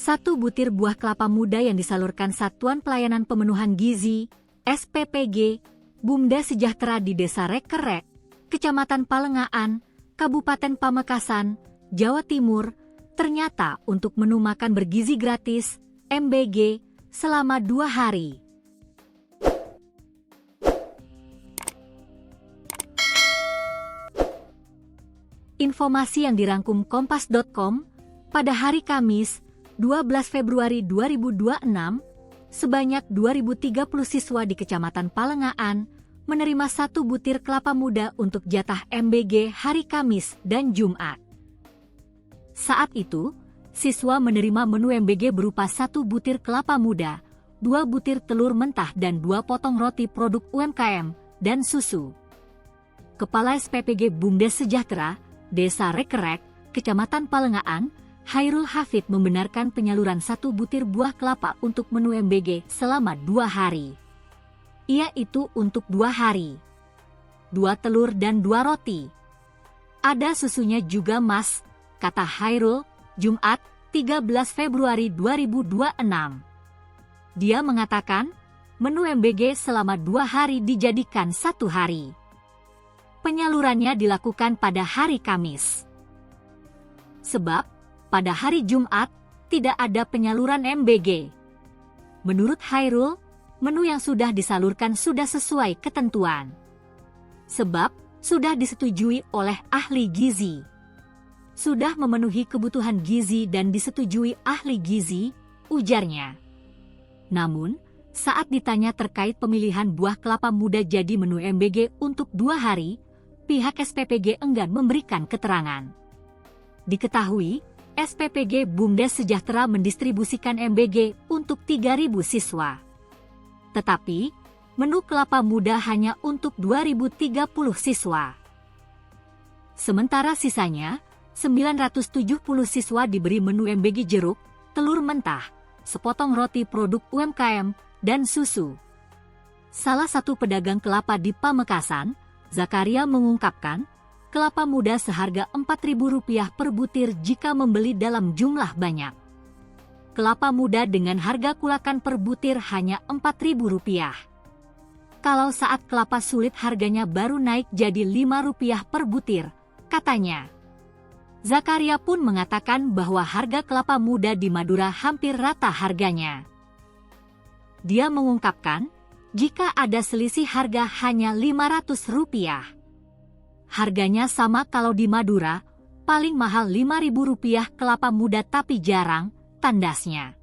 1 butir buah kelapa muda yang disalurkan Satuan Pelayanan Pemenuhan Gizi, SPPG, Bumda Sejahtera di Desa Rekerek, Kecamatan Palengaan, Kabupaten Pamekasan, Jawa Timur, ternyata untuk menu makan bergizi gratis, MBG, selama 2 hari. Informasi yang dirangkum kompas.com, pada hari Kamis, 12 Februari 2026, sebanyak 2030 siswa di Kecamatan Palengaan menerima 1 butir kelapa muda untuk jatah MBG hari Kamis dan Jumat. Saat itu, siswa menerima menu MBG berupa 1 butir kelapa muda, 2 butir telur mentah dan 2 potong roti produk UMKM, dan susu. Kepala SPPG Bumda Sejahtera, Desa Rekerek, Kecamatan Palengaan, Hairul Hafid membenarkan penyaluran 1 butir buah kelapa untuk menu MBG selama 2 hari. Yaitu untuk 2 hari. 2 telur dan 2 roti. Ada susunya juga mas, kata Hairul, Jumat, 13 Februari 2026. Dia mengatakan, menu MBG selama 2 hari dijadikan 1 hari. Penyalurannya dilakukan pada hari Kamis. Sebab, pada hari Jumat, tidak ada penyaluran MBG. Menurut Hairul, menu yang sudah disalurkan sudah sesuai ketentuan. Sebab, sudah disetujui oleh ahli gizi. Sudah memenuhi kebutuhan gizi dan disetujui ahli gizi, ujarnya. Namun, saat ditanya terkait pemilihan buah kelapa muda jadi menu MBG untuk 2 hari, pihak SPPG enggan memberikan keterangan. Diketahui, SPPG Bumda Sejahtera mendistribusikan MBG untuk 3.000 siswa. Tetapi, menu kelapa muda hanya untuk 2.030 siswa. Sementara sisanya, 970 siswa diberi menu MBG jeruk, telur mentah, sepotong roti produk UMKM, dan susu. Salah satu pedagang kelapa di Pamekasan, Zakaria mengungkapkan, kelapa muda seharga Rp4.000 per butir jika membeli dalam jumlah banyak. Kelapa muda dengan harga kulakan per butir hanya Rp4.000. Kalau saat kelapa sulit harganya baru naik jadi Rp5 per butir, katanya. Zakaria pun mengatakan bahwa harga kelapa muda di Madura hampir rata harganya. Dia mengungkapkan, jika ada selisih harga hanya Rp500. Harganya sama kalau di Madura, paling mahal Rp5.000 kelapa muda tapi jarang, tandasnya.